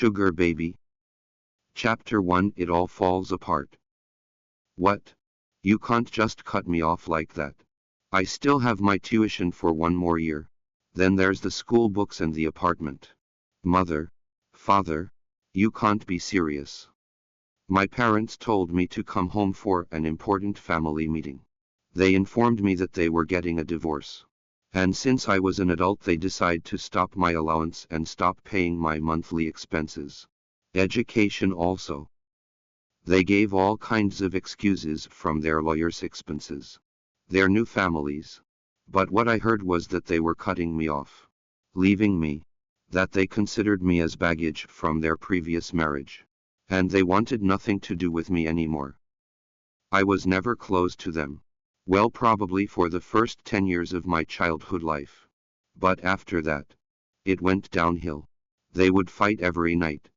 Sugar Baby. Chapter 1. It all falls apart. What? You can't just cut me off like that. I still have my tuition for one more year. Then there's the school books and the apartment. Mother, father, you can't be serious. My parents told me to come home for an important family meeting. They informed me that they were getting a divorce. And since I was an adult, they decided to stop my allowance and stop paying my monthly expenses. Education also. They gave all kinds of excuses, from their lawyers' expenses, their new families. But what I heard was that they were cutting me off, leaving me, that they considered me as baggage from their previous marriage, and they wanted nothing to do with me anymore. I was never close to them. Well, probably for the first 10 years of my childhood life. But after that, it went downhill. They would fight every night.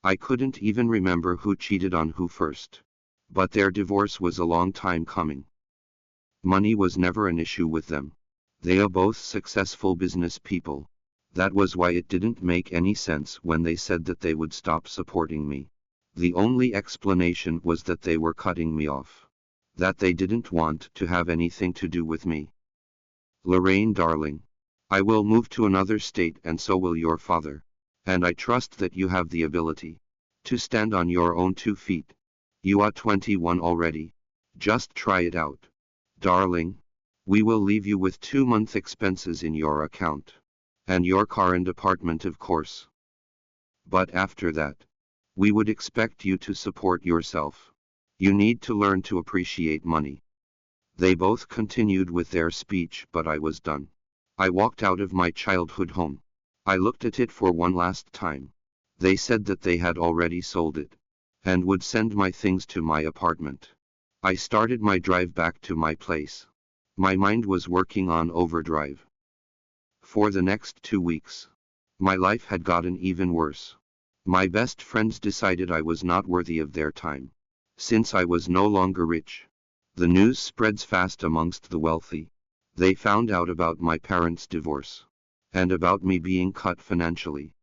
I couldn't even remember who cheated on who first. But their divorce was a long time coming. Money was never an issue with them. They are both successful business people. That was why it didn't make any sense when they said that they would stop supporting me. The only explanation was that they were cutting me off, that they didn't want to have anything to do with me. Lorraine, darling, I will move to another state, and so will your father. And I trust that you have the ability to stand on your own 2 feet. You are 21 already. Just try it out. Darling, we will leave you with 2-month expenses in your account. And your car and apartment, of course. But after that, we would expect you to support yourself. You need to learn to appreciate money. They both continued with their speech, but I was done. I walked out of my childhood home. I looked at it for one last time. They said that they had already sold it, and would send my things to my apartment. I started my drive back to my place. My mind was working on overdrive. For the next 2 weeks, my life had gotten even worse. My best friends decided I was not worthy of their time. Since I was no longer rich, the news spreads fast amongst the wealthy. They found out about my parents' divorce, and about me being cut financially.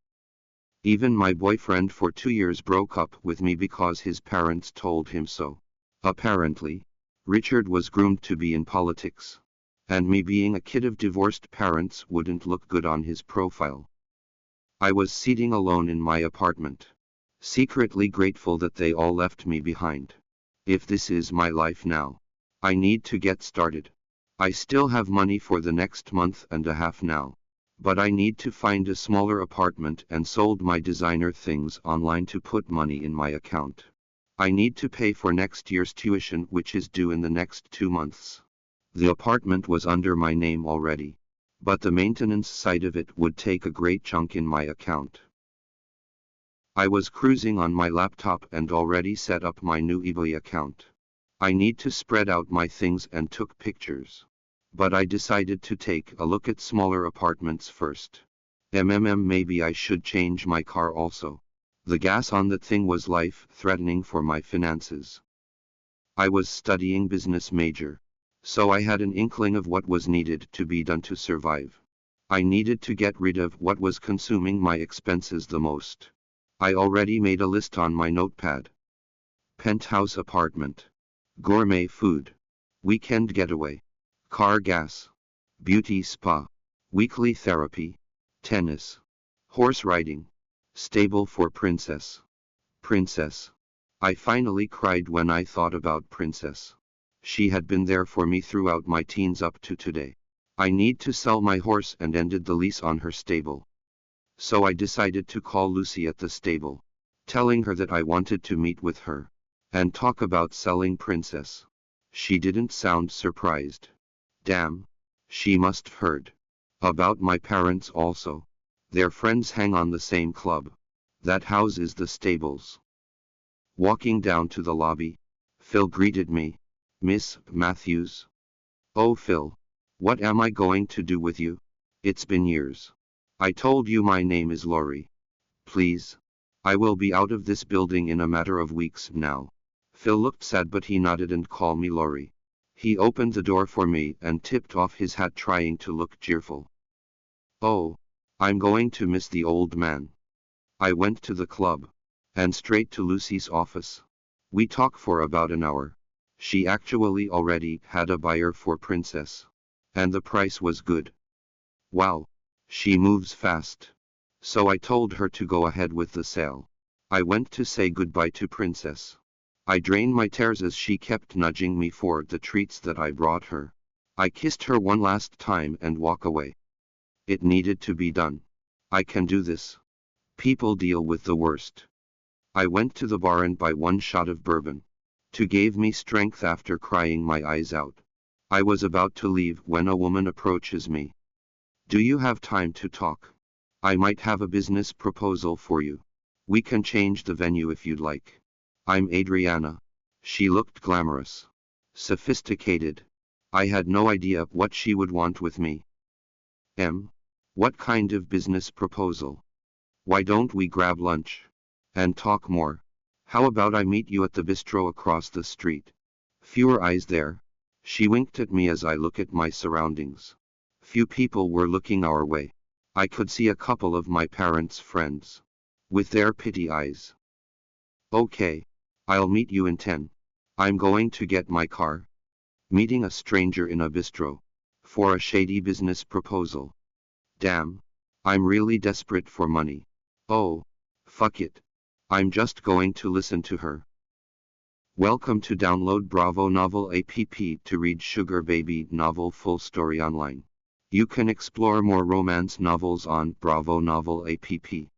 Even my boyfriend for 2 years broke up with me because his parents told him so. Apparently, Richard was groomed to be in politics, and me being a kid of divorced parents wouldn't look good on his profile. I was sitting alone in my apartment, secretly grateful that they all left me behind. If this is my life now, I need to get started. I still have money for the next month and a half now, but I need to find a smaller apartment and sold my designer things online to put money in my account. I need to pay for next year's tuition, which is due in the next 2 months. The apartment was under my name already, but the maintenance side of it would take a great chunk in my account. I was cruising on my laptop and already set up my new eBay account. I need to spread out my things and took pictures. But I decided to take a look at smaller apartments first. Maybe I should change my car also. The gas on that thing was life-threatening for my finances. I was studying business major, so I had an inkling of what was needed to be done to survive. I needed to get rid of what was consuming my expenses the most. I already made a list on my notepad. Penthouse apartment, gourmet food, weekend getaway, car gas, beauty spa, weekly therapy, tennis, horse riding, stable for princess. Princess. I finally cried when I thought about Princess. She had been there for me throughout my teens up to today. I need to sell my horse and ended the lease on her stable. So I decided to call Lucy at the stable, telling her that I wanted to meet with her and talk about selling Princess. She didn't sound surprised. Damn, she must have heard about my parents also. Their friends hang on the same club that houses the stables. Walking down to the lobby, Phil greeted me. Miss Matthews. Oh Phil, what am I going to do with you? It's been years. I told you my name is Laurie. Please. I will be out of this building in a matter of weeks now. Phil looked sad, but he nodded and called me Laurie. He opened the door for me and tipped off his hat, trying to look cheerful. Oh, I'm going to miss the old man. I went to the club. And straight to Lucy's office. We talked for about an hour. She actually already had a buyer for Princess. And the price was good. Wow. She moves fast. So I told her to go ahead with the sale. I went to say goodbye to Princess. I drained my tears as she kept nudging me for the treats that I brought her. I kissed her one last time and walked away. It needed to be done. I can do this. People deal with the worst. I went to the bar and buy one shot of bourbon. To give me strength after crying my eyes out. I was about to leave when a woman approaches me. Do you have time to talk? I might have a business proposal for you. We can change the venue if you'd like. I'm Adriana. She looked glamorous. Sophisticated. I had no idea what she would want with me. What kind of business proposal? Why don't we grab lunch? And talk more. How about I meet you at the bistro across the street? Fewer eyes there. She winked at me as I look at my surroundings. Few people were looking our way. I could see a couple of my parents' friends. With their pity eyes. Okay. I'll meet you in 10. I'm going to get my car. Meeting a stranger in a bistro. For a shady business proposal. Damn. I'm really desperate for money. Oh. Fuck it. I'm just going to listen to her. Welcome to download Bravonovel app to read Sugar Baby novel full story online. You can explore more romance novels on Bravonovel app.